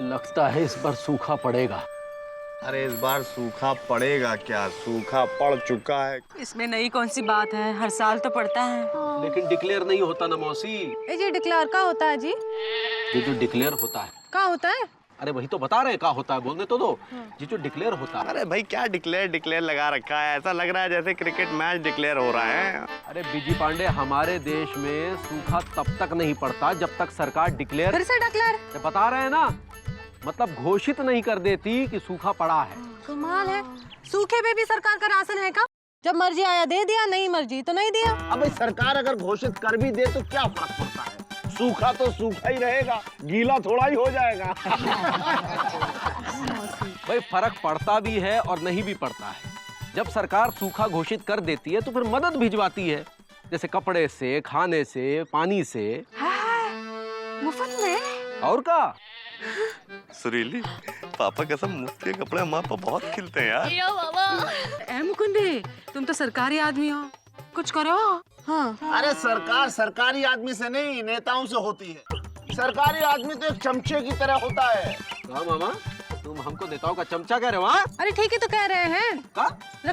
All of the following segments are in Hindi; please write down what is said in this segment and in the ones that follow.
लगता है इस बार सूखा पड़ेगा। अरे इस बार सूखा पड़ेगा क्या, सूखा पड़ चुका है। इसमें नई कौन सी बात है, हर साल तो पड़ता है। लेकिन डिक्लेयर नहीं होता ना मौसी। जी डिक्लेयर का होता है जी? ये जो डिक्लेयर होता है का होता है? अरे वही तो बता रहे क्या होता है, बोलने तो दो। ये जो डिक्लेयर होता है। अरे भाई क्या डिक्लेयर लगा रखा है, ऐसा लग रहा है जैसे क्रिकेट मैच डिक्लेयर हो रहा है। अरे बीजी पांडे, हमारे देश में सूखा तब तक नहीं पड़ता जब तक सरकार डिक्लेयर फिर से डिक्लेयर बता रहे हैं ना, मतलब घोषित नहीं कर देती कि सूखा पड़ा है। कमाल है, सूखे पे भी सरकार का राशन है का? जब मर्जी आया दे दिया, नहीं मर्जी तो नहीं दिया। अब सरकार अगर घोषित कर भी दे तो क्या फर्क पड़ता है, सूखा तो सूखा ही रहेगा, गीला थोड़ा ही हो जाएगा। भाई फर्क पड़ता भी है और नहीं भी पड़ता है। जब सरकार सूखा घोषित कर देती है तो फिर मदद भिजवाती है, जैसे कपड़े से, खाने से, पानी से। मुफ्त में? और का सुरीली, पापा कसम मुफ्त के कपड़े हमारे पापा बहुत खिलते हैं यार। ए मुकुंदी, तुम तो सरकारी आदमी हो, कुछ करो। हाँ। अरे सरकार सरकारी आदमी से नहीं, नेताओं से होती है। सरकारी आदमी तो एक चमचे की तरह होता है। कहा मामा, तुम हमको नेताओं का चमचा कह रहे हो? हाँ? अरे ठीक है तो कह रहे हैं, का?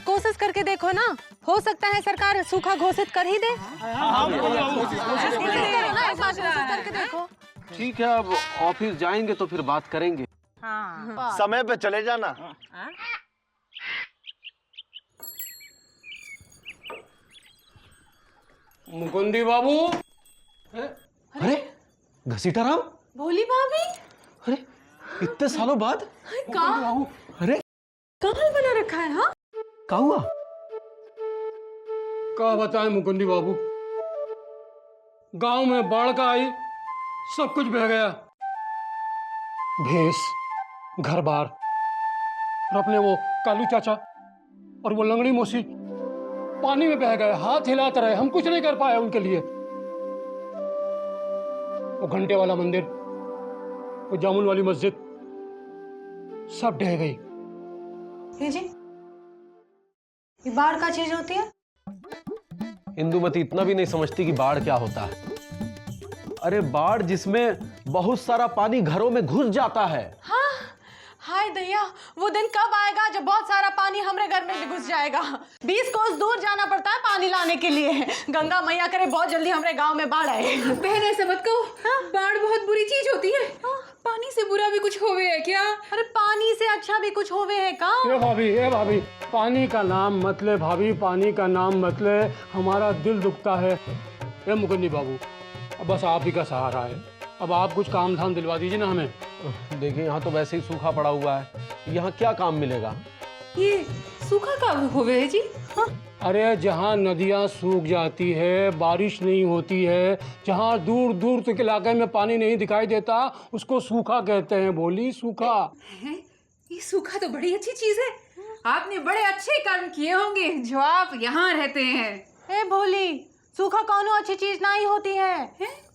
कोशिश करके देखो ना, हो सकता है सरकार सूखा घोषित कर ही दे। कोशिश करके देखो। ठीक है, अब ऑफिस जाएंगे तो फिर बात करेंगे। समय पे चले जाना। मुकुंदी बाबू। अरे घसीटा राम, भोली भाभी, अरे इतने सालों बाद। अरे कहाँ बना रखा है? हाँ क्या हुआ? क्या बताएं मुकुंदी बाबू, गांव में बाढ़ का आई, सब कुछ बह गया। भैंस, घर बार, और अपने वो कालू चाचा और वो लंगड़ी मौसी पानी में बह गए। हाथ हिलाते रहे, हम कुछ नहीं कर पाए उनके लिए। वो घंटे वाला मंदिर, वो जामुन वाली मस्जिद, सब ढह गई। ये जी, ये बाढ़ का चीज होती है? इंदुमती इतना भी नहीं समझती कि बाढ़ क्या होता है। अरे बाढ़ जिसमें बहुत सारा पानी घरों में घुस जाता है। हाँ, हाय दैया, वो दिन कब आएगा जब बहुत सारा पानी हमारे घर में भी घुस जाएगा। 20 कोस दूर जाना पड़ता है पानी लाने के लिए। गंगा मैया करे बहुत जल्दी हमारे गांव में बाढ़ आए। बहन ऐसा मत कहो, बाढ़ बहुत बुरी चीज होती है। पानी से बुरा भी कुछ होवे है क्या? अरे पानी से अच्छा भी कुछ होवे है का? ये भाभी, पानी का नाम मत ले भाभी, पानी का नाम मत ले, हमारा दिल दुखता है। ए मुकुंदी बाबू, अब बस आप ही का सहारा है, अब आप कुछ काम धाम दिलवा दीजिए ना हमें। देखिए यहाँ तो वैसे ही सूखा पड़ा हुआ है, यहाँ क्या काम मिलेगा? ये सूखा कब होवे है जी? हाँ? अरे जहाँ नदियाँ सूख जाती है, बारिश नहीं होती है, जहाँ दूर दूर तक इलाके में पानी नहीं दिखाई देता, उसको सूखा कहते हैं। बोली सूखा। ये सूखा तो बड़ी अच्छी चीज है। आपने बड़े अच्छे कर्म किए होंगे जो आप यहाँ रहते हैं। ए भोली, सूखा कौनो अच्छी चीज नहीं होती है।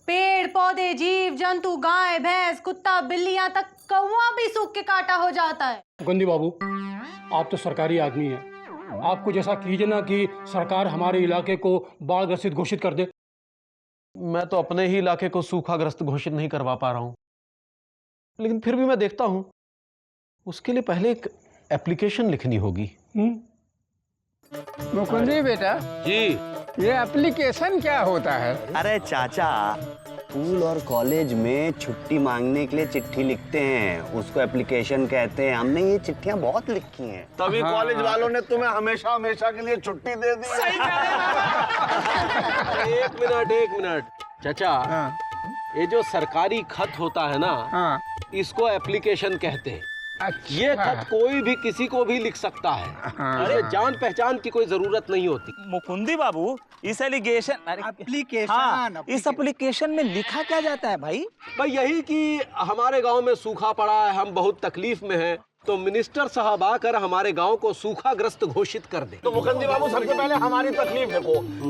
पेड़ पौधे, जीव जंतु, गाय भैंस, कुत्ता बिल्ली, यहाँ तक कौवा भी सूख के काटा हो जाता है। मुकुंदी बाबू, आप तो सरकारी आदमी हैं, आप कुछ ऐसा कीजिए ना कि सरकार हमारे इलाके को बाढ़ ग्रसित घोषित कर दे। मैं तो अपने ही इलाके को सूखाग्रस्त घोषित नहीं करवा पा रहा हूँ, लेकिन फिर भी मैं देखता हूँ। उसके लिए पहले एक एप्लीकेशन लिखनी होगी। मुकुंदी बेटा जी, ये एप्लीकेशन क्या होता है? अरे चाचा, स्कूल और कॉलेज में छुट्टी मांगने के लिए चिट्ठी लिखते हैं, उसको एप्लीकेशन कहते हैं। हमने ये चिट्ठियां बहुत लिखी हैं। तभी कॉलेज वालों ने तुम्हें हमेशा हमेशा के लिए छुट्टी दे दी। एक मिनट चाचा, ये जो सरकारी खत होता है ना, इसको एप्लीकेशन कहते हैं। अच्छा। ये खत कोई भी किसी को भी लिख सकता है। अरे जान पहचान की कोई जरूरत नहीं होती। मुकुंदी बाबू, इस एप्लीकेशन इस एप्लीकेशन में लिखा क्या जाता है भाई? भाई यही कि हमारे गांव में सूखा पड़ा है, हम बहुत तकलीफ में हैं, तो मिनिस्टर साहब आकर हमारे गांव को सूखाग्रस्त घोषित कर दे। तो मुकुंदी बाबू, सबसे पहले हमारी तकलीफ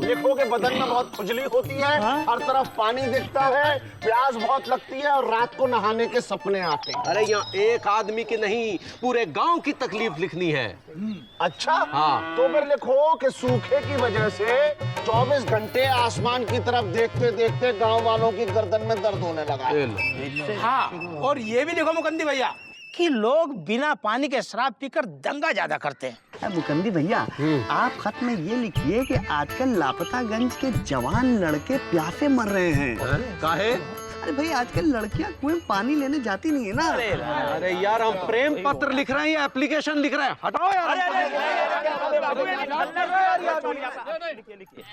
लिखो कि बदन में बहुत खुजली होती है, हर तरफ पानी दिखता है, प्यास बहुत लगती है और रात को नहाने के सपने आते हैं। अरे यहाँ एक आदमी की नहीं, पूरे गांव की तकलीफ लिखनी है। अच्छा, हाँ। तो फिर लिखो कि सूखे की वजह से 24 घंटे आसमान की तरफ देखते देखते गांव वालों की गर्दन में दर्द होने लगा है। हाँ, और ये भी देखो मुकंदी भैया कि लोग बिना पानी के शराब पीकर दंगा ज्यादा करते हैं। मुकंदी भैया, आप खत में ये लिखिए कि आजकल लापतागंज के जवान लड़के प्यासे मर रहे हैं। काहे? अरे भाई, आजकल लड़कियां कुएं में पानी लेने जाती नहीं है ना। अरे यार, हम प्रेम पत्र लिख रहे हैं या एप्लीकेशन लिख रहे हैं? हटाओ यार।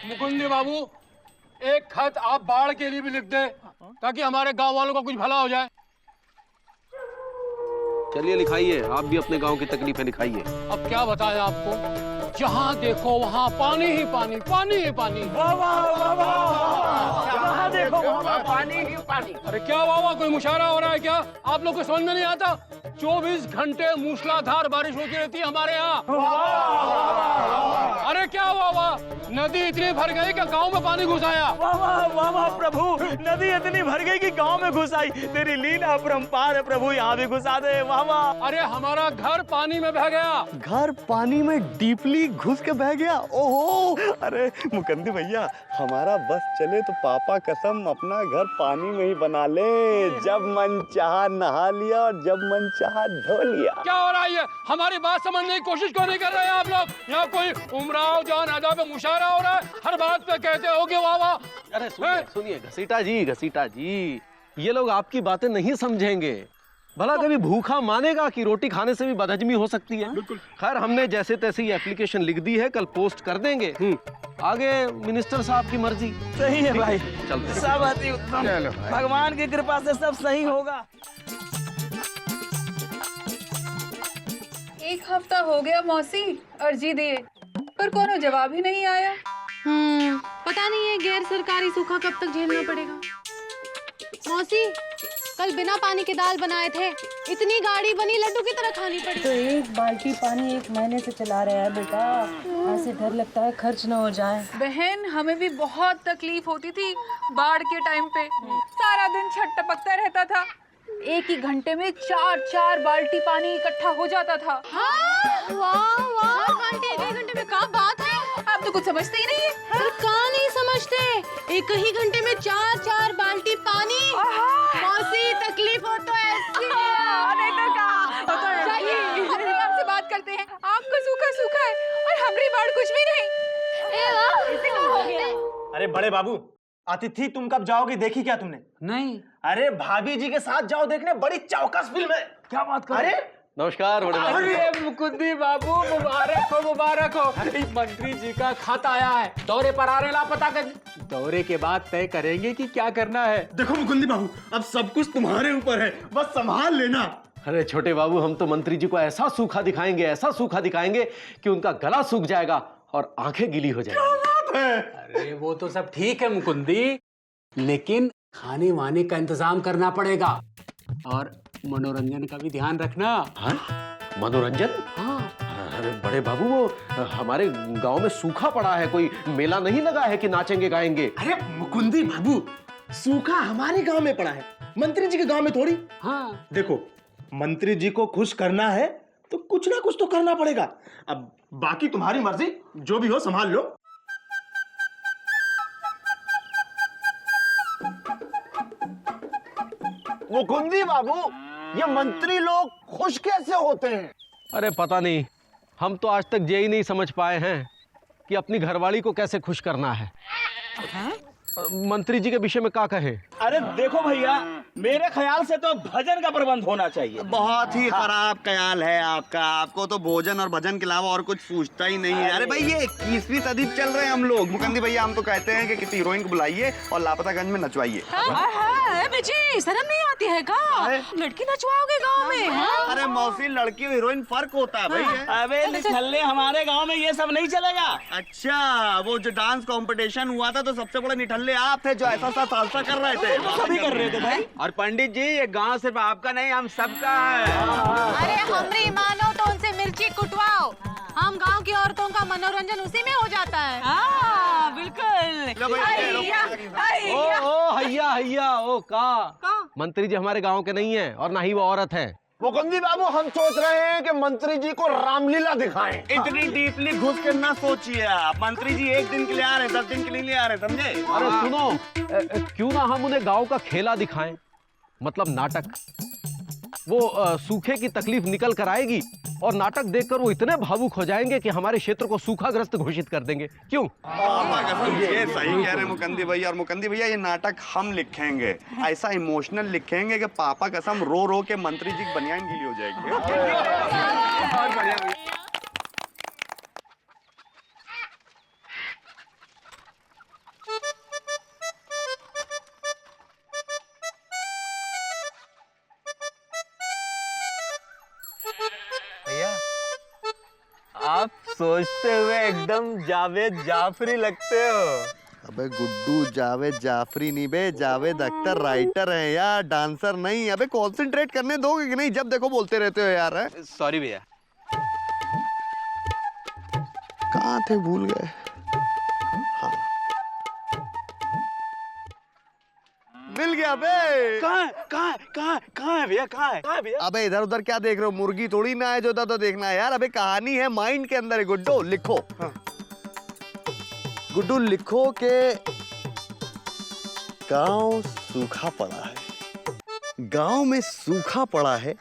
मुकुंदी बाबू, एक खत आप बाढ़ के लिए भी लिख दे ताकि हमारे गांव वालों का कुछ भला हो जाए। चलिए लिखाइए, आप भी अपने गांव की तकलीफें लिखाइए। अब क्या बताएं आपको, जहाँ देखो वहाँ पानी ही पानी, पानी ही पानी। जहाँ देखो वहाँ पानी ही पानी। अरे क्या वाह, कोई मुशायरा हो रहा है क्या? आप लोग को समझ में नहीं आता? 24 घंटे मूसलाधार बारिश होती रहती है हमारे यहाँ। अरे क्या वाह, नदी इतनी भर गई कि गांव में पानी घुस आया। वाह वाह प्रभु, नदी इतनी भर गई कि गांव में घुस आई। तेरी लीला अपरंपार है प्रभु, यहाँ भी घुसा दे। वाह वाह। अरे हमारा घर पानी में बह गया। घर पानी में डीपली घुस के बह गया। ओहो, अरे मुकंदी भैया, हमारा बस चले तो पापा कसम अपना घर पानी में ही बना ले। जब मन चाहा नहा लिया और जब मन चाहा धो लिया। क्या हो रहा है ये? हमारी बात समझने की कोशिश क्यों नहीं कर रहे हैं आप लोग? यहाँ कोई उमराव जान अदा पे मुशायरा हो रहा है, हर बात पे कहते होगे वाह वाह। अरे सुनिए घसीटा जी, ये लोग आपकी बातें नहीं समझेंगे। भला कभी भूखा मानेगा कि रोटी खाने से भी बदहजमी हो सकती है? खैर, हमने जैसे तैसे ये एप्लीकेशन लिख दी है, कल पोस्ट कर देंगे। आगे मिनिस्टर साहब की मर्जी। सही है भाई, चलते सब अति उत्तम। भगवान की कृपा से सब सही होगा। एक हफ्ता हो गया मौसी अर्जी दिए, पर कोनो जवाब ही नहीं आया। पता नहीं ये गैर सरकारी सूखा कब तक झेलना पड़ेगा। मौसी, कल बिना पानी के दाल बनाए थे, इतनी गाढ़ी बनी लड्डू की तरह खानी पड़ी। तो एक बाल्टी पानी 1 महीने से चला रहा है बेटा, ऐसे डर लगता है खर्च न हो जाए। बहन, हमें भी बहुत तकलीफ होती थी बाढ़ के टाइम पे। सारा दिन छत टपकता रहता था, एक ही घंटे में 4-4 बाल्टी पानी इकट्ठा हो जाता था। हाँ, वाह वाह, 4 घंटे 1 घंटे में क्या बात है? आप तो कुछ समझते ही नहीं है। अरे कहाँ नहीं समझते, एक ही घंटे में 4-4 बाल्टी पानी। मौसी, तकलीफ हो तो ऐसी नहीं तो क्या? चलिए अपने आप से बात करते हैं। आपको सूखा सूखा है और हमारी बाढ़ कुछ भी नहीं। इसे क्या हो गया? अरे बड़े बाबू, अतिथि तुम कब जाओगे? देखी क्या तुमने? नहीं। अरे भाभी जी के साथ जाओ देखने, बड़ी चौकस फिल्म है। क्या बात कर? अरे नमस्कार बड़े बाबू। अरे मुकुंदी बाबू, मुबारक हो मुबारक हो। मंत्री जी का खत आया है, दौरे पर आ रहे, लापता कर। दौरे के बाद तय करेंगे कि क्या करना है। देखो मुकुंदी बाबू, अब सब कुछ तुम्हारे ऊपर है, बस संभाल लेना। अरे छोटे बाबू, हम तो मंत्री जी को ऐसा सूखा दिखाएंगे कि उनका गला सूख जाएगा और आंखें गीली हो जाएंगी। अरे वो तो सब ठीक है मुकुंदी, लेकिन खाने वाने का इंतजाम करना पड़ेगा और मनोरंजन का भी ध्यान रखना। हाँ? मनोरंजन? हाँ। अरे बड़े बाबू, वो हमारे गांव में सूखा पड़ा है, कोई मेला नहीं लगा है कि नाचेंगे गाएंगे। अरे मुकुंदी बाबू, सूखा हमारे गांव में पड़ा है, मंत्री जी के गांव में थोड़ी। हाँ। देखो, मंत्री जी को खुश करना है तो कुछ ना कुछ तो करना पड़ेगा। अब बाकी तुम्हारी मर्जी, जो भी हो संभाल लो। मुकुंदी बाबू, ये मंत्री लोग खुश कैसे होते हैं? अरे पता नहीं, हम तो आज तक यही नहीं समझ पाए हैं कि अपनी घरवाली को कैसे खुश करना है। मंत्री जी के विषय में क्या कहे? अरे देखो भैया, मेरे ख्याल से तो भजन का प्रबंध होना चाहिए। बहुत ही खराब ख्याल है आपका। आपको तो भोजन और भजन के अलावा और कुछ सूझता ही नहीं है। अरे भाई, ये 21वीं सदी चल रहे हैं हम लोग। मुकंदी भैया, हम तो कहते हैं कि किसी हीरोइन को बुलाइए और लापतागंज में नचवाइए। बेची, शर्म नहीं आती है का? लड़की नचवाओगे गाँव में? अरे मौसी, लड़की और हीरोइन फर्क होता है भाई। अबे निठल्ले, हमारे गांव में ये सब नहीं चलेगा। अच्छा, वो जो डांस कंपटीशन हुआ था तो सबसे बड़े निठल्ले आप थे जो ऐसा सा सालसा कर रहे थे। सभी कर रहे थे भाई। और पंडित जी, ये गांव सिर्फ आपका नहीं, हम सबका है। अरे हमरी मानो तो उनसे मिर्ची कुटवाओ, हम गांव की औरतों का मनोरंजन उसी में हो जाता है। हाँ बिल्कुल। ओ हैया, ओ का मंत्री जी हमारे गांव के नहीं है और ना ही वो औरत है। मुकुंदी बाबू, हम सोच रहे हैं कि मंत्री जी को रामलीला दिखाएं। इतनी डीपली घुस के ना सोचिए आप। मंत्री जी 1 दिन के लिए आ रहे, 10 दिन के लिए नहीं आ रहे, समझे? अरे सुनो, क्यों ना हम उन्हें गांव का खेला दिखाएं, मतलब नाटक। वो सूखे की तकलीफ निकल कर आएगी और नाटक देखकर वो इतने भावुक हो जाएंगे कि हमारे क्षेत्र को सूखाग्रस्त घोषित कर देंगे। क्यों? ये सही कह रहे हैं मुकंदी भैया। और मुकंदी भैया, ये नाटक हम लिखेंगे, ऐसा इमोशनल लिखेंगे कि पापा कसम रो रो के मंत्री जी की बनियान गीली हो जाएगी। बहुत बढ़िया भैया। आप सोचते हुए एकदम जावेद जाफरी लगते हो। अबे गुड्डू, जावेद जाफरी नहीं बे, जावेद अख्तर राइटर है यार, डांसर नहीं। अबे कॉन्सेंट्रेट करने दोगे कि नहीं? जब देखो बोलते रहते हो यार। है सॉरी भैया। कहाँ थे, भूल गए। हाँ, मिल गया बे। कहाँ है भैया? अबे इधर उधर क्या देख रहे हो? मुर्गी थोड़ी ना है जो तो देखना है यार। अबे कहानी है माइंड के अंदर है गुड्डू, लिखो। हाँ। गुड्डू लिखो के गांव सूखा पड़ा है। गांव में सूखा पड़ा है,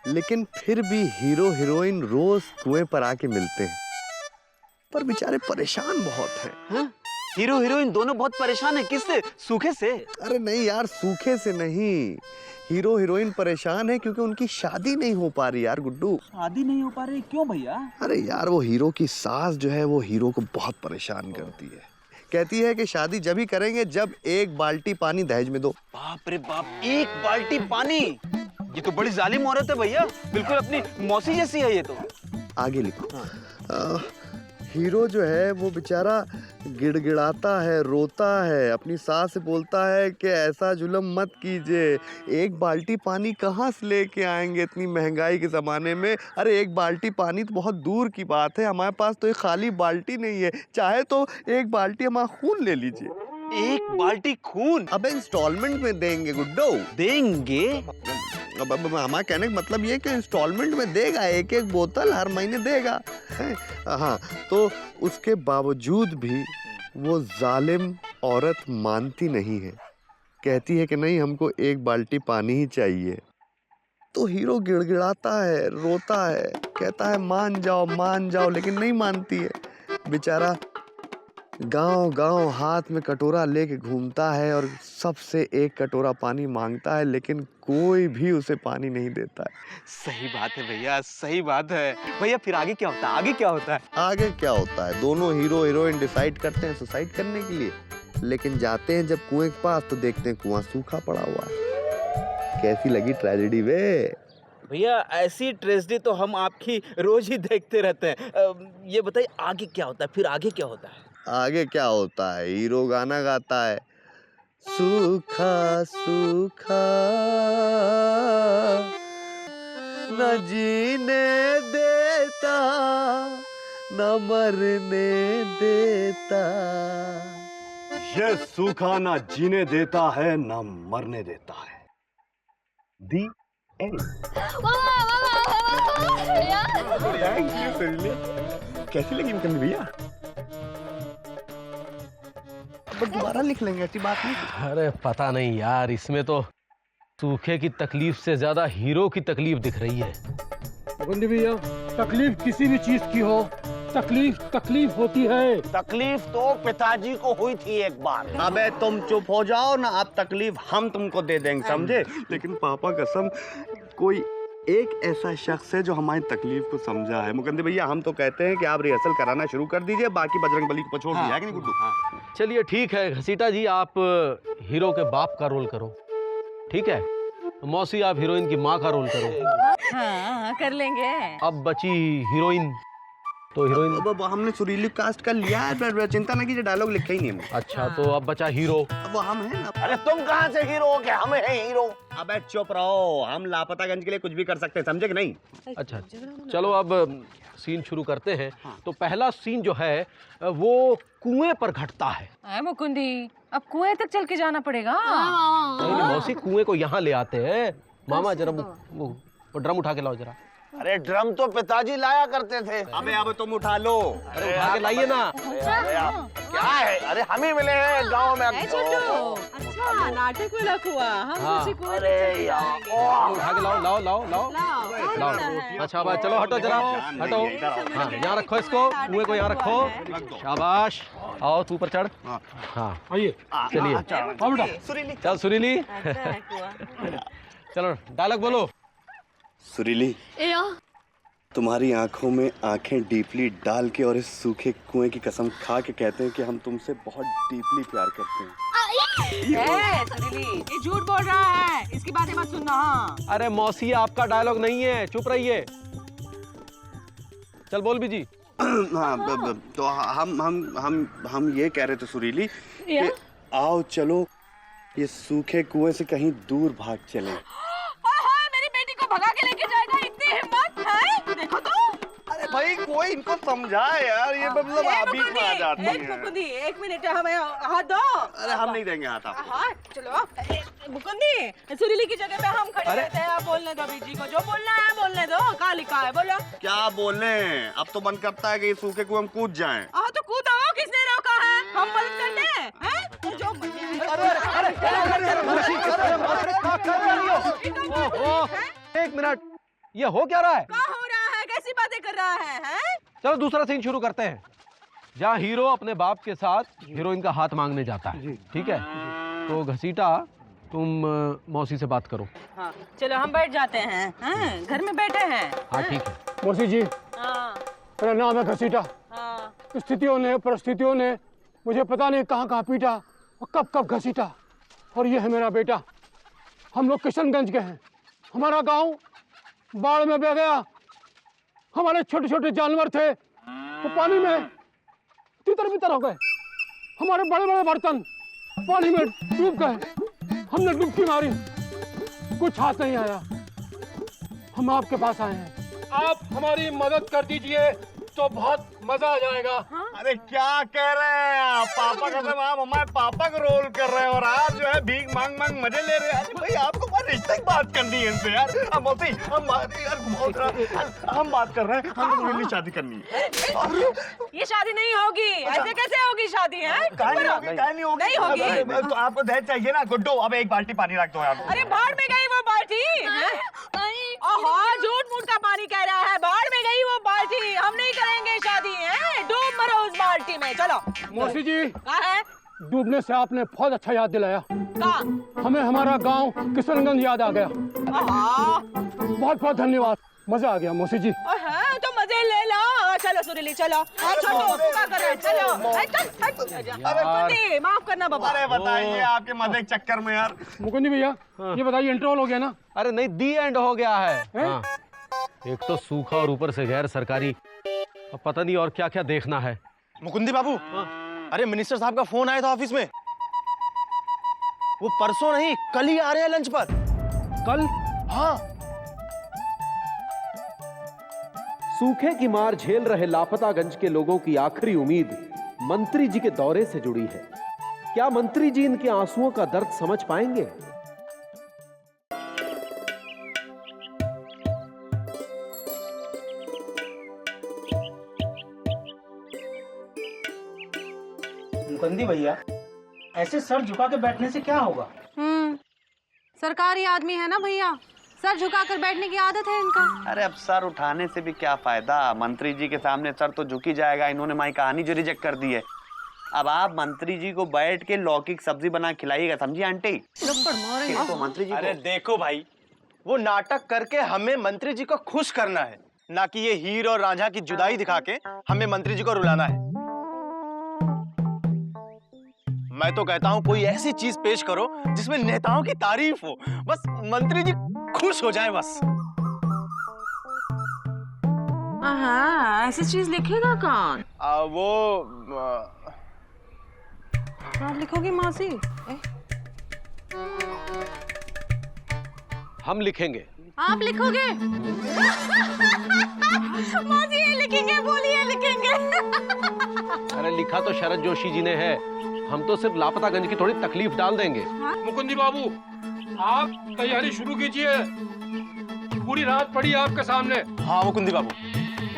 लेकिन फिर भी हीरो हीरोइन रोज कुएं पर आके मिलते हैं, पर बेचारे परेशान बहुत हैं। हाँ? हीरो हीरोइन दोनों बहुत परेशान है। किससे? सूखे से? अरे नहीं यार, सूखे से नहीं। हीरो हीरोइन परेशान है क्योंकि उनकी शादी नहीं हो पा रही यार गुड्डू। शादी नहीं हो पा रही? क्यों भैया? अरे यार, वो हीरो की सास जो है वो हीरो को बहुत परेशान करती है। कहती है कि शादी जब ही करेंगे जब 1 बाल्टी पानी दहेज में दो। बाप रे बाप, 1 बाल्टी पानी? ये तो बड़ी जालिम औरत है भैया, बिल्कुल अपनी मौसी जैसी है ये तो। आगे लिखो। हीरो जो है वो बेचारा गिड़गिड़ाता है, रोता है, अपनी सास से बोलता है कि ऐसा जुल्म मत कीजिए, 1 बाल्टी पानी कहाँ से लेके आएंगे इतनी महंगाई के ज़माने में। अरे 1 बाल्टी पानी तो बहुत दूर की बात है, हमारे पास तो एक खाली बाल्टी नहीं है, चाहे तो 1 बाल्टी हमारा खून ले लीजिए। 1 बाल्टी खून? अब इंस्टॉलमेंट में देंगे गुड्डो। देंगे? अब हमारा कहने का मतलब ये कि इंस्टॉलमेंट में देगा, 1-1 बोतल हर महीने देगा। हाँ, तो उसके बावजूद भी वो जालिम औरत मानती नहीं है, कहती है कि नहीं हमको 1 बाल्टी पानी ही चाहिए। तो हीरो गिड़गिड़ाता है, रोता है, कहता है मान जाओ, लेकिन नहीं मानती है। बेचारा गांव गांव हाथ में कटोरा लेके घूमता है और सबसे 1 कटोरा पानी मांगता है, लेकिन कोई भी उसे पानी नहीं देता है। सही बात है भैया, सही बात है भैया। फिर आगे क्या होता है? आगे क्या होता है? आगे क्या होता है? दोनों हीरो हीरोइन डिसाइड करते हैं सुसाइड करने के लिए, लेकिन जाते हैं जब कुएं के पास तो देखते हैं कुआं सूखा पड़ा हुआ है। कैसी लगी ट्रेजेडी वे? भैया ऐसी ट्रेजेडी तो हम आपकी रोज ही देखते रहते हैं। ये बताइए आगे क्या होता है? फिर आगे क्या होता है? आगे क्या होता है? हीरो गाना गाता है, सूखा सूखा न जीने देता न मरने देता। ये सूखा ना जीने देता है ना मरने देता है। दी एंड। थैंक यू सजनी। कैसी लगी मुकंदी भैया? दोबारा लिख लेंगे, ऐसी बात नहीं। अरे पता नहीं यार, इसमें तो सूखे की तकलीफ से ज्यादा हीरो की तकलीफ दिख रही है। मुकुंदी भैया, तकलीफ किसी भी चीज की हो, तकलीफ होती है। तकलीफ तो पिताजी को हुई थी एक बार। अबे तुम चुप हो जाओ ना, अब तकलीफ हम तुमको दे देंगे, समझे? लेकिन पापा कसम कोई एक ऐसा शख्स है जो हमारी तकलीफ को समझा है। मुकंदी भैया, हम तो कहते हैं कि आप रिहर्सल कराना शुरू कर दीजिए, बाकी बजरंगबली को छोड़ दिया है कि नहीं गुड्डू? चलिए ठीक है घसीटा जी, आप हीरो के बाप का रोल करो, ठीक है? मौसी आप हीरोइन की माँ का रोल करो। हाँ, कर लेंगे। अब बची हीरोइन, तो हीरोइन अब हमने सुरीली कास्ट कर लिया है, चिंता ना कीजिए, डायलॉग लिखा ही नहीं हमने। अच्छा, तो अब बचा हीरो। अब वो हम हैं ना। अरे तुम कहाँ से हीरो हो के हम हैं हीरो? अबे चुप रहो, हम लापतागंज के लिए कुछ भी कर सकते हैं, समझे कि नहीं? अच्छा चलो अब सीन शुरू करते हैं। तो पहला सीन जो है वो कुएं पर घटता है। अरे मुकुंदी, अब कुएं तक चल के जाना पड़ेगा। नहीं मौसी, कुएं को यहाँ ले आते हैं। मामा जरा वो वो ड्रम उठा के लाओ जरा। अरे ड्रम तो पिताजी लाया करते थे। अबे अब तुम उठा लो। अरे उठा के लाइए ना। अरे आप क्या है? अरे हम ही मिले हैं गांव में। अच्छा नाटक में लग हुआ हाँ। अरे यार उठा के लाओ, लाओ लाओ लाओ लाओ। अच्छा बात, चलो हटो जरा, हटो। हाँ यहाँ रखो इसको, कुएं को यहाँ रखो। शाबाश, आओ तू ऊपर चढ़। हाँ आइए, चलिए, आओ बेटा। चल सुरीली। चलो डायलॉग बोलो। सुरीली, तुम्हारी आंखों में आंखें डीपली डाल के और इस सूखे कुएं की कसम खा के कहते हैं कि हम तुमसे बहुत डीपली प्यार करते हैं। ये झूठ बोल रहा है, इसकी बातें मत सुनना। हाँ अरे मौसी आपका डायलॉग नहीं है, चुप रहिए। चल बोल भी जी। हाँ, तो हम ये कह रहे थे सुरीली कि आओ चलो ये सूखे कुएं से कहीं दूर भाग चलें। मेरी बेटी को भगा के लेके जाएगा, इतनी हिम्मत है? देखो तो। अरे भाई कोई इनको समझाए यार, ये मतलब आप बीच में आ जाती हैं। एक मिनट हमें हाथ दो। अरे हम नहीं देंगे हाथ आपको। हाँ चलो मुकुंदी, सुरीली की जगह पे हम खड़े रहते हैं। आप बोलने दो बीजी को, जो बोलना है बोलने दो। कहाँ लिखा है बोलो। क्या बोले? अब तो मन करता है कि ये सूखे कुएं हम कूद जाएं। तो कूदो, किसने रोका है? हम मदद करते हैं। जो एक मिनट, ये हो क्या रहा है? क्या हो रहा है? कैसी बातें कर रहा है? चलो दूसरा सीन शुरू करते हैं, जहाँ हीरो अपने बाप के साथ हीरोइन का हाथ मांगने जाता है। ठीक है, तो घसीटा तुम मौसी से बात करो। हाँ चलो हम बैठ जाते हैं। हाँ, घर में बैठे हैं। हाँ ठीक है। मौसी जी, हाँ मेरा नाम है घसीटा। हाँ स्थितियों ने, परिस्थितियों ने मुझे पता नहीं कहाँ कहाँ पीटा और कब कब घसीटा। और ये है मेरा बेटा। हम लोग किशनगंज के हैं। हमारा गांव बाढ़ में बह गया। हमारे छोटे छोटे जानवर थे वो पानी में तितर बितर हो गए। हमारे बड़े बड़े बर्तन पानी में डूब गए। हमने डुबकी मारी, कुछ हाथ नहीं आया। हम आपके पास आए हैं, आप हमारी मदद कर दीजिए तो बहुत मजा आ जाएगा। अरे क्या कह रहे हैं आप? पापा कसम आप हमारे पापा को रोल कर रहे हैं और आप जो है भीख मांग मांग मजे ले रहे हैं। अरे भाई आपको हमारे रिश्ते की बात करनी है इनसे यार। हम मौसी हम बात कर रहे हैं, हम लोग शादी करनी है। ये शादी नहीं होगी। ऐसे कैसे होगी शादी? है नहीं होगी। तो आपको दहेज चाहिए ना? गुड्डू अब एक बाल्टी पानी रख दो यार। अरे बाढ़ में गई वो बाल्टी। झूठ मूठ का पानी कह रहा है। बाढ़ में गई वो बाल्टी। हम नहीं करेंगे शादी। है डूब मरो उस बाल्टी में। चलो मौसी जी, कहाँ है? डूबने से आपने बहुत अच्छा याद दिलाया। कहाँ? हमें हमारा गांव किशनगंज याद आ गया। बहुत बहुत धन्यवाद, मजा आ गया मौसी जी। तो मजे ले लो। चलो सुरीली चलो। छोटू क्या कर रहे हैं? चलो। अरे माफ करना बाबा। अरे बताइए आपके मजे के चक्कर में यार। मुकुंदी भैया, ये बताइए इंटरवल हो गया ना? अरे नहीं, दी एंड हो गया है। हाँ। एक तो सूखा और ऊपर से गैर सरकारी, अब पता नहीं और क्या क्या देखना है। मुकुंदी बाबू, अरे मिनिस्टर साहब का फोन आया था ऑफिस में। वो परसों नहीं कल ही आ रहे हैं लंच पर। कल? हाँ। सूखे की मार झेल रहे लापतागंज के लोगों की आखिरी उम्मीद मंत्री जी के दौरे से जुड़ी है। क्या मंत्री जी इनके आंसुओं का दर्द समझ पाएंगे? मुकंदी भैया, ऐसे सर झुका के बैठने से क्या होगा? सरकारी आदमी है ना भैया, सर झुका कर बैठने की आदत है इनका। अरे अब सर उठाने से भी क्या फायदा? मंत्री जी के सामने सर तो झुक ही जाएगा। इन्होंने हमारी कहानी जो रिजेक्ट कर दी है। अब आप मंत्री जी को बैठ के लौकी की सब्जी बना खिलाइएगा, समझी आंटी? तो मंत्री जी अरे देखो भाई, वो नाटक करके हमें मंत्री जी को खुश करना है, ना कि ये हीर और रांझा की जुदाई दिखा के हमें मंत्री जी को रुलाना है। मैं तो कहता हूँ कोई ऐसी चीज पेश करो जिसमें नेताओं की तारीफ हो, बस मंत्री जी खुश हो जाए बस। ऐसी चीज लिखेगा कौन? आप लिखोगी मौसी? हम लिखेंगे। आप लिखोगे? मौसी ये लिखेंगे, बोलिए लिखेंगे। अरे लिखा तो शरद जोशी जी ने है, हम तो सिर्फ लापतागंज की थोड़ी तकलीफ डाल देंगे। मुकुंदी बाबू, आप तैयारी शुरू कीजिए। पूरी रात पड़ी आपके सामने। हाँ मुकुंदी बाबू।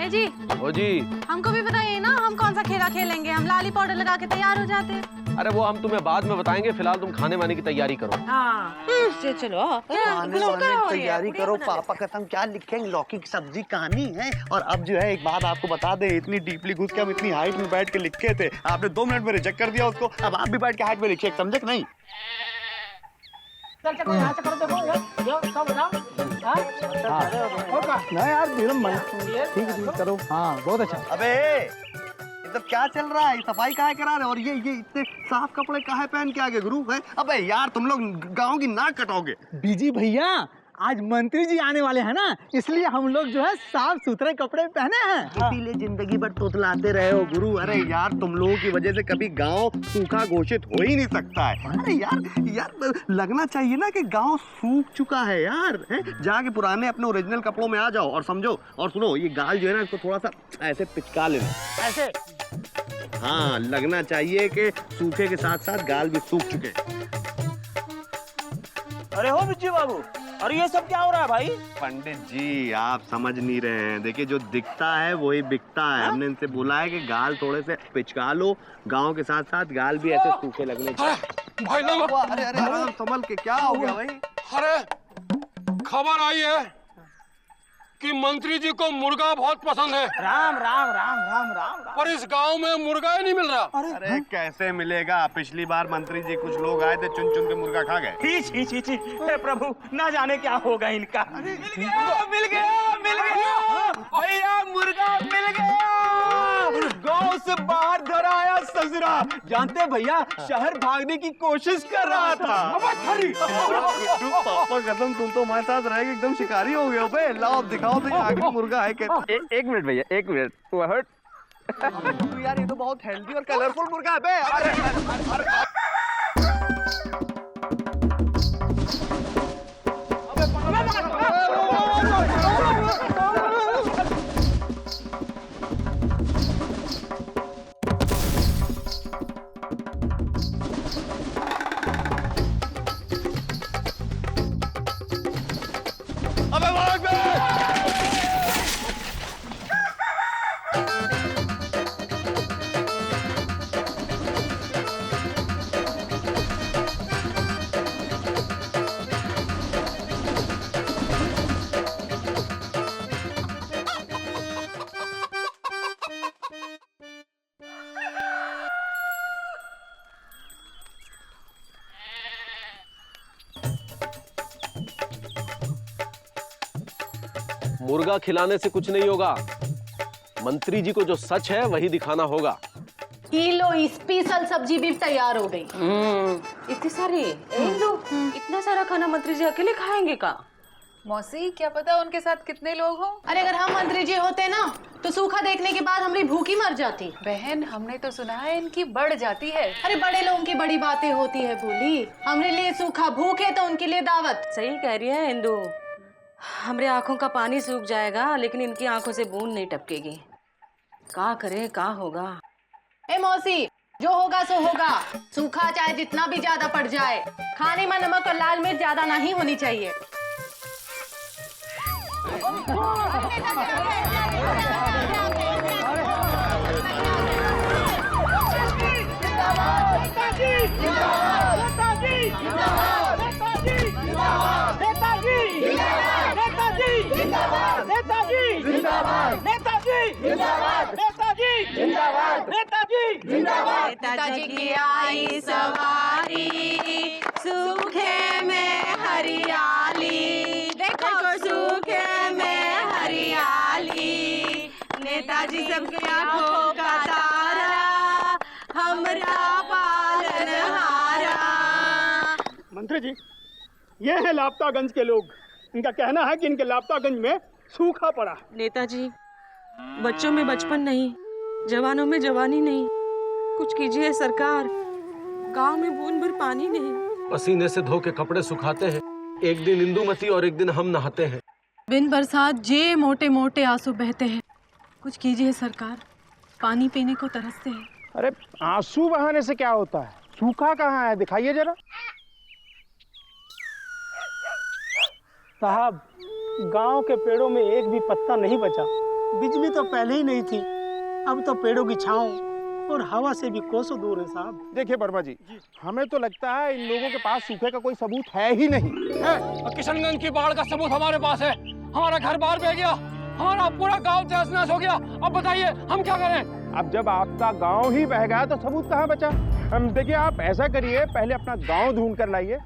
ए जी, ओ जी, हमको भी बताइए ना, हम कौन सा खेला खेलेंगे? हम लाली पाउडर लगा के तैयार हो जाते हैं। अरे वो हम तुम्हें बाद में बताएंगे, फिलहाल तुम खाने वाने की तैयारी करो। हाँ चलो आने वाने की तैयारी करो। पापा कसम क्या लिखेंगे, लौकी की सब्जी कहानी है। और अब जो है एक बात आपको बता दे, इतनी डीपली घुस के हम इतनी हाइट में बैठ के लिखे थे, आपने 2 मिनट में रिजेक्ट कर दिया उसको। अब आप भी बैठ के हाइट में लिखिए, समझे कि नहीं? चल चलो यहाँ से करो, देखो यो सब बताओ। ना यार ठीक है करो। हाँ बहुत अच्छा। अबे ये सब क्या चल रहा है? सफाई काहे करा रहे? और ये इतने साफ कपड़े काहे पहन के आगे गुरु है? अबे यार तुम लोग गाँव की नाक कटोगे। बीजी भैया, आज मंत्री जी आने वाले हैं ना, इसलिए हम लोग जो है साफ सुथरे कपड़े पहने हैं। इसीलिए जिंदगी भर तोतलाते रहे हो गुरु। अरे यार तुम लोगों की वजह से कभी गांव सूखा घोषित हो ही नहीं सकता है। अरे यार लगना चाहिए ना कि गांव सूख चुका है यार। जाके पुराने अपने ओरिजिनल कपड़ों में आ जाओ और समझो। और सुनो, ये गाल जो है ना, इसको थोड़ा सा ऐसे पिचका लेना ऐसे। हाँ, लगना चाहिए कि सूखे के साथ साथ गाल भी सूख चुके। अरे हो बिज्जू बाबू, और ये सब क्या हो रहा है भाई? पंडित जी आप समझ नहीं रहे हैं। देखिए जो दिखता है वही बिकता है। हमने इनसे बोला है कि गाल थोड़े से पिचका लो, गांव के साथ साथ गाल भी ऐसे सूखे लगने चाहिए। भाई लोग, अरे अरे संभल के, क्या हो गया भाई? अरे खबर आई है कि मंत्री जी को मुर्गा बहुत पसंद है। राम राम राम राम राम राम। पर इस गांव में मुर्गा ही नहीं मिल रहा। अरे कैसे मिलेगा? पिछली बार मंत्री जी कुछ लोग आए थे, चुन चुन के मुर्गा खा गए। छी, हे प्रभु, ना जाने क्या होगा इनका। मिल गया भैया, मुर्गा मिल गया। गांव से बाहर घर आया ससुरा। जानते भैया, शहर भागने की कोशिश कर रहा था। पापा कसम, तुम तो हमारे साथ रह के एकदम शिकारी हो गए हो बे। लाओ दिखाओ तो आखिरी मुर्गा है क्या? एक मिनट भैया, एक मिनट। यार ये तो बहुत हेल्दी और कलरफुल मुर्गा है बे। मुर्गा खिलाने से कुछ नहीं होगा। मंत्री जी को जो सच है वही दिखाना होगा। लो स्पेशल सब्जी भी तैयार हो गई। इतनी सारी इतना सारा खाना मंत्री जी अकेले खाएंगे का? मौसी, क्या पता उनके साथ कितने लोग हों। अरे अगर हम मंत्री जी होते ना, तो सूखा देखने के बाद हमारी भूखी मर जाती। बहन, हमने तो सुना है इनकी बढ़ जाती है। अरे बड़े लोगों की बड़ी बातें होती है भूली। हमारे लिए सूखा भूख है तो उनके लिए दावत। सही कह रही है इंदु। हमारे आंखों का पानी सूख जाएगा, लेकिन इनकी आंखों से बूंद नहीं टपकेगी। क्या करे, क्या होगा? ए मौसी, जो होगा सो होगा। सूखा चाहे जितना भी ज्यादा पड़ जाए, खाने में नमक और लाल मिर्च ज्यादा नहीं होनी चाहिए। नेताजी की आई सवारी, सूखे में हरियाली। देखो सूखे में हरियाली। नेताजी सबके आंखों का तारा, हमरा पालनहारा। मंत्री जी, ये है लापतागंज के लोग। इनका कहना है कि इनके लापतागंज में सूखा पड़ा। नेताजी, बच्चों में बचपन नहीं, जवानों में जवानी नहीं। कुछ कीजिए सरकार, गांव में बूंद भर पानी नहीं। पसीने से धो के कपड़े सुखाते हैं, एक दिन इंदुमती और एक दिन हम नहाते हैं। बिन बरसात जे मोटे मोटे आंसू बहते हैं। कुछ कीजिए सरकार, पानी पीने को तरसते हैं। अरे आंसू बहाने से क्या होता है? सूखा कहाँ है, दिखाइए जरा। साहब, गांव के पेड़ों में एक भी पत्ता नहीं बचा। बिजली तो पहले ही नहीं थी, अब तो पेड़ों की छांव और हवा से भी कोसों दूर है साहब। देखिए वर्मा जी, हमें तो लगता है इन लोगों के पास सूखे का कोई सबूत है ही नहीं है। किशनगंज की बाढ़ का सबूत हमारे पास है। हमारा घर बाहर बह गया, हमारा पूरा गांव तहस-नहस हो गया। अब बताइए हम क्या करें? अब जब आपका गांव ही बह गया तो सबूत कहाँ बचा? हम देखिए, आप ऐसा करिए, पहले अपना गांव ढूंढ कर लाइए,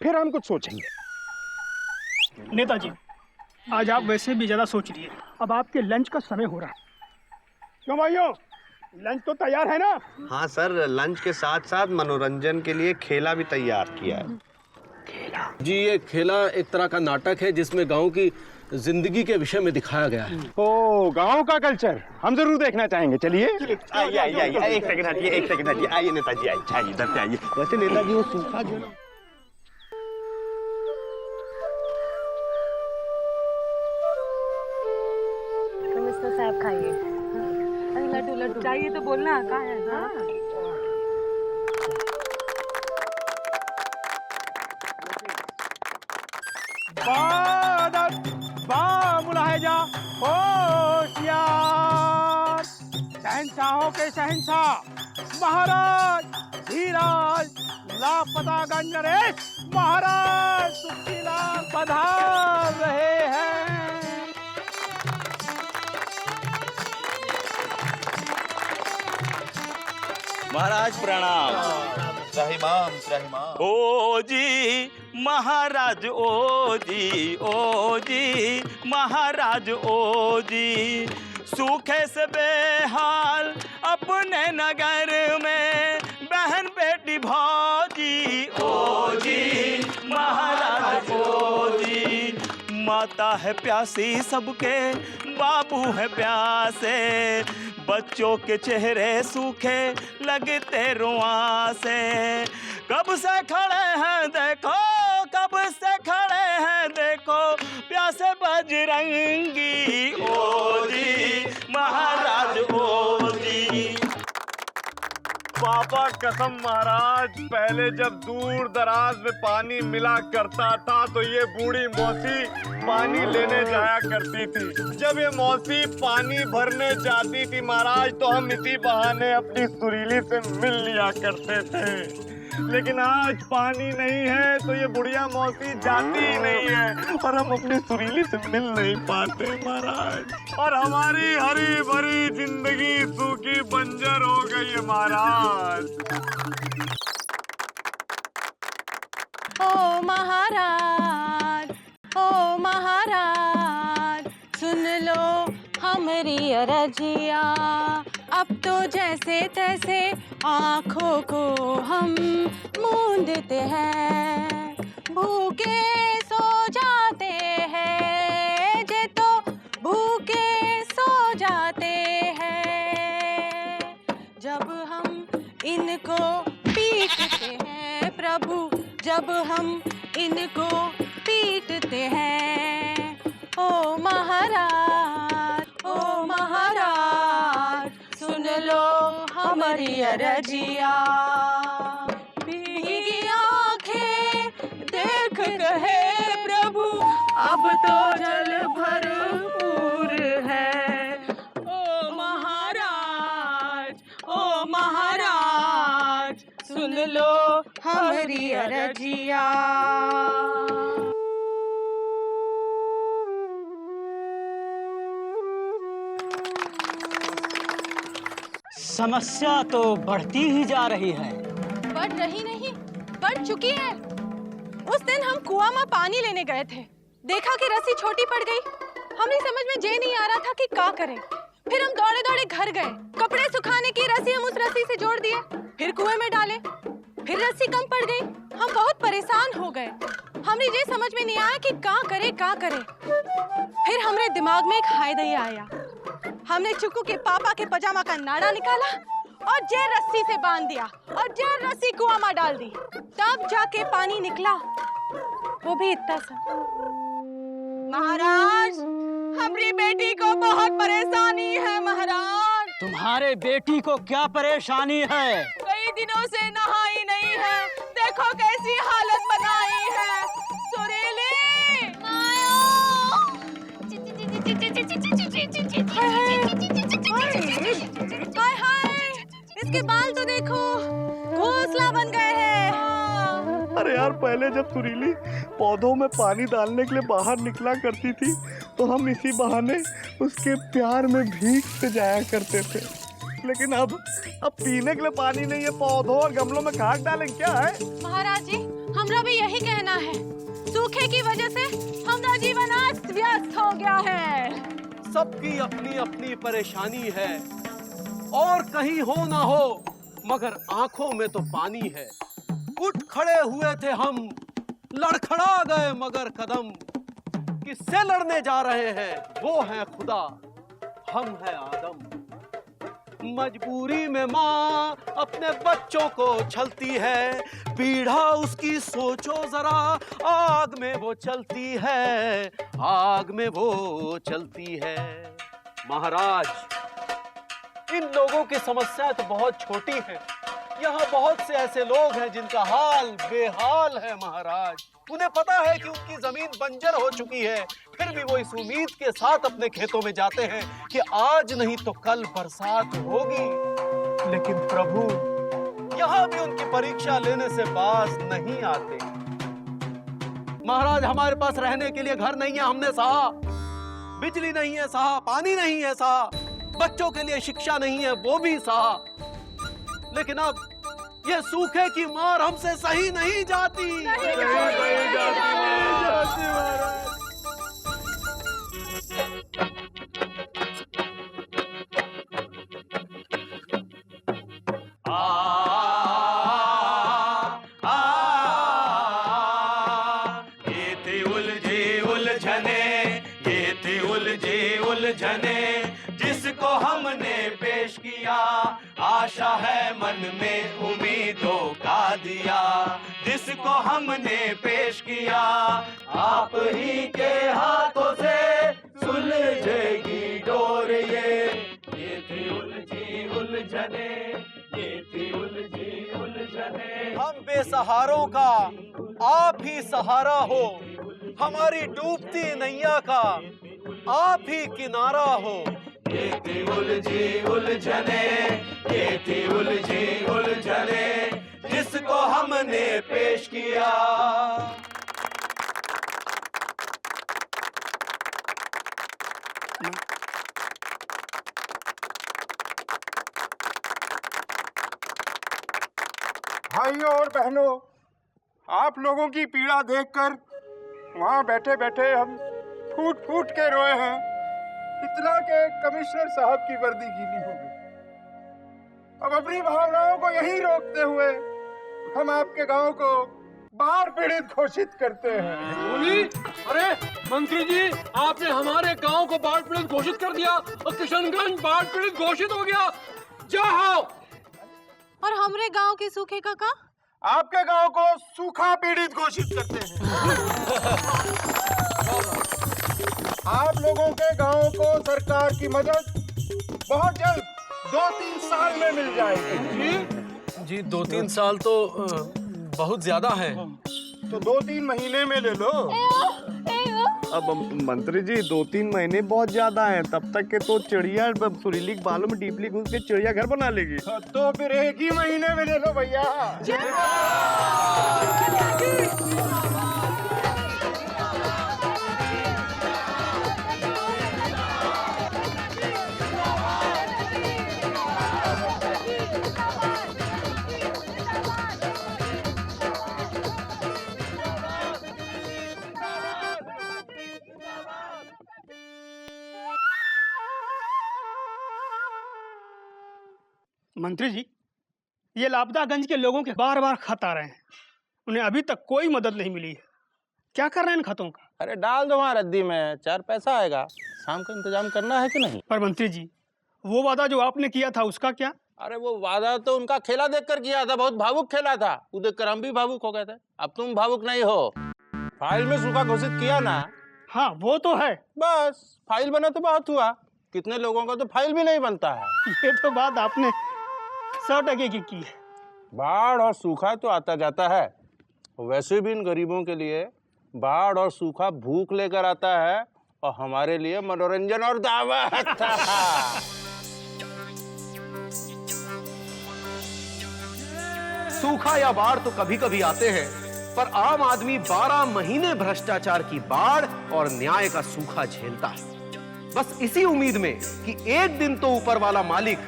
फिर हम कुछ सोचेंगे। नेताजी, आज आप वैसे भी ज्यादा सोच लिए। अब आपके लंच का समय हो रहा है। क्यों भाइयों, लंच तो तैयार है ना? हाँ सर, लंच के साथ साथ मनोरंजन के लिए खेला भी तैयार किया है। खेला जी, ये खेला एक तरह का नाटक है जिसमें गांव की जिंदगी के विषय में दिखाया गया है। ओ, गांव का कल्चर हम जरूर देखना चाहेंगे। चलिए आइए आइए आइए, एक सेकंड हटिए, एक सेकंड हटिए। आइए नेताजी, आइए इधर से आइए। वैसे नेताजी वो सूखा जो ना, मिस्टर साहब खाइए। लड्डू लड्डू चाहिए तो बोलना कहाँ है? हाँ। मुलाहिजा होशियार, शहंशाहों के शहंशाह महाराज धीराज लापता गंजरेश महाराज सुखीलाल पधार रहे हैं। महाराज प्रणाम। त्राहिमाम त्राहिमाम। ओ जी महाराज, ओ जी महाराज, ओ जी सूखे से बेहाल अपने नगर में बहन बेटी भौजी। ओ जी महाराज, ओ जी माता है प्यासी सबके, बाबू है प्यासे, बच्चों के चेहरे सूखे लगते रुआ से। कब से खड़े हैं देखो, कब से खड़े हैं देखो प्यासे बजरंगी। ओ जी महाराज, ओ जी। पापा कसम महाराज, पहले जब दूर दराज में पानी मिला करता था तो ये बूढ़ी मौसी पानी लेने जाया करती थी। जब ये मौसी पानी भरने जाती थी महाराज तो हम इसी बहाने अपनी सुरीली से मिल लिया करते थे। लेकिन आज पानी नहीं है तो ये बुढ़िया मौसी जाती ही नहीं है और हम अपनी सुरीली से मिल नहीं पाते महाराज। और हमारी हरी भरी जिंदगी सूखी बंजर हो गई है महाराज। ओ महाराज, ओ महाराज, सुन लो हमारी अरजिया। अब तो जैसे तैसे आँखों को हम मूंदते हैं, भूखे सो जाते हैं, जे तो भूखे सो जाते हैं। जब हम इनको पीटते हैं प्रभु, जब हम इनको पीटते हैं। ओ महाराज, ओ महाराज, सुन लो हमारी अरजिया। भीगी आंखें देख कहे प्रभु, अब तो जल भरपूर है। ओ महाराज, ओ महाराज, सुन लो हमारी अरजिया। समस्या तो बढ़ती ही जा रही है। बढ़ रही नहीं, बढ़ चुकी है। उस दिन हम कुआं में पानी लेने गए थे, देखा कि रस्सी छोटी पड़ गई। हमें समझ में जे नहीं आ रहा था कि क्या करें। फिर हम दौड़े दौड़े घर गए, कपड़े सुखाने की रस्सी हम उस रस्सी से जोड़ दिए, फिर कुएं में डाले, फिर रस्सी कम पड़ गई। हम बहुत परेशान हो गए। हमें ये समझ में नहीं आया कि क्या करे क्या करे। फिर हमारे दिमाग में एक हाइदिया आया। हमने चुकू के पापा के पजामा का नाड़ा निकाला और जे रस्सी से बांध दिया और जे रस्सी कुआं में डाल दी। तब जाके पानी निकला, वो भी इतना सा। महाराज, हमारी बेटी को बहुत परेशानी है महाराज। तुम्हारे बेटी को क्या परेशानी है? कई दिनों से नहाई नहीं है, देखो कैसी हालत बनाई है। सुरीली, हाय हाय, इसके बाल तो देखो, घोंसला बन गए हैं। अरे यार, पहले जब सुरीली पौधों में पानी डालने के लिए बाहर निकला करती थी तो हम इसी बहाने उसके प्यार में भीग से जाया करते थे, लेकिन अब पीने के लिए पानी नहीं है, पौधों और गमलों में खाद डालें क्या है? महाराज जी, हमरा भी यही कहना है। सूखे की वजह से हमारा जीवन अस्त व्यस्त हो गया है। सबकी अपनी अपनी परेशानी है, और कहीं हो ना हो मगर आंखों में तो पानी है। उठ खड़े हुए थे हम, लड़खड़ा गए मगर कदम, किससे लड़ने जा रहे हैं? वो है खुदा, हम है आदम। मजबूरी में माँ अपने बच्चों को छलती है, पीढ़ा उसकी सोचो जरा, आग में वो चलती है, आग में वो चलती है। महाराज, इन लोगों की समस्या तो बहुत छोटी है। यहाँ बहुत से ऐसे लोग हैं जिनका हाल बेहाल है महाराज। उन्हें पता है कि उनकी जमीन बंजर हो चुकी है, फिर भी वो इस उम्मीद के साथ अपने खेतों में जाते हैं कि आज नहीं तो कल बरसात होगी। लेकिन प्रभु यहाँ भी उनकी परीक्षा लेने से बाज नहीं आते। महाराज, हमारे पास रहने के लिए घर नहीं है, हमने सहा। बिजली नहीं है, सहा। पानी नहीं है, सहा। बच्चों के लिए शिक्षा नहीं है, वो भी सहा। लेकिन अब ये सूखे की मार हमसे सही नहीं जाती। नहीं जाती महाराज। ये थी उलझी उलझने, ये थी उलझी उलझने, जिसको हमने पेश किया, आशा है मन में उम्मीदों का दिया, जिसको हमने पेश किया, आप ही के हाथों से सुलझेगी डोर ये थी उलझी उलझने, ये थी उलझी उलझने। हम बेसहारों का आप ही सहारा हो, हमारी डूबती नैया का आप ही किनारा हो। ये थी उलझी उलझने, ये थी उलझी उलझने, जिसको हमने पेश किया। भाइयों और बहनों, आप लोगों की पीड़ा देखकर वहाँ बैठे बैठे हम फूट फूट के रोए हैं। इतना के कमिश्नर साहब की वर्दी गीली हो गई। अब अपनी भावनाओं को यहीं रोकते हुए हम आपके गांव को बाढ़ पीड़ित घोषित करते हैं। बोली, अरे मंत्री जी, आपने हमारे गांव को बाढ़ पीड़ित घोषित कर दिया और किशनगंज बाढ़ पीड़ित घोषित हो गया। जाओ। और हमरे गांव के सूखे का आपके गांव को सूखा पीड़ित घोषित करते हैं। आप लोगों के गांव को सरकार की मदद बहुत जल्द 2-3 साल में मिल जाएगी। जी 2-3 साल तो बहुत ज्यादा है। तो 2-3 महीने में ले लो। अब मंत्री जी 2-3 महीने बहुत ज्यादा हैं, तब तक के तो चिड़िया सुरीली के बालों में डीपली घुस के चिड़िया घर बना लेगी। तो फिर 1 ही महीने में ले लो भैया। मंत्री जी, ये लापतागंज के लोगों के बार बार खत आ रहे हैं, उन्हें अभी तक कोई मदद नहीं मिली है। क्या कर रहे हैं इन खतों का? अरे डाल दो वहाँ रद्दी में, 4 पैसा आएगा। शाम का इंतजाम करना है कि नहीं? पर मंत्री जी, वो वादा जो आपने किया था उसका क्या? अरे वो वादा तो उनका खेला देखकर किया था, बहुत भावुक खेला था। वो देखकर हम भी भावुक हो गए थे। अब तुम भावुक नहीं हो। फाइल में सूखा घोषित किया ना? हाँ वो तो है। बस फाइल बना तो बहुत हुआ, कितने लोगों का तो फाइल भी नहीं बनता है। ये तो बात आपने 100% की है। बाढ़ और सूखा तो आता जाता है, वैसे भी इन गरीबों के लिए बाढ़ और सूखा भूख लेकर आता है और हमारे लिए मनोरंजन और दावत था। सूखा या बाढ़ तो कभी कभी आते हैं, पर आम आदमी 12 महीने भ्रष्टाचार की बाढ़ और न्याय का सूखा झेलता है, बस इसी उम्मीद में कि एक दिन तो ऊपर वाला मालिक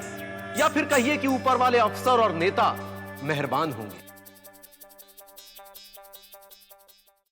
या फिर कहिए कि ऊपर वाले अफसर और नेता मेहरबान होंगे।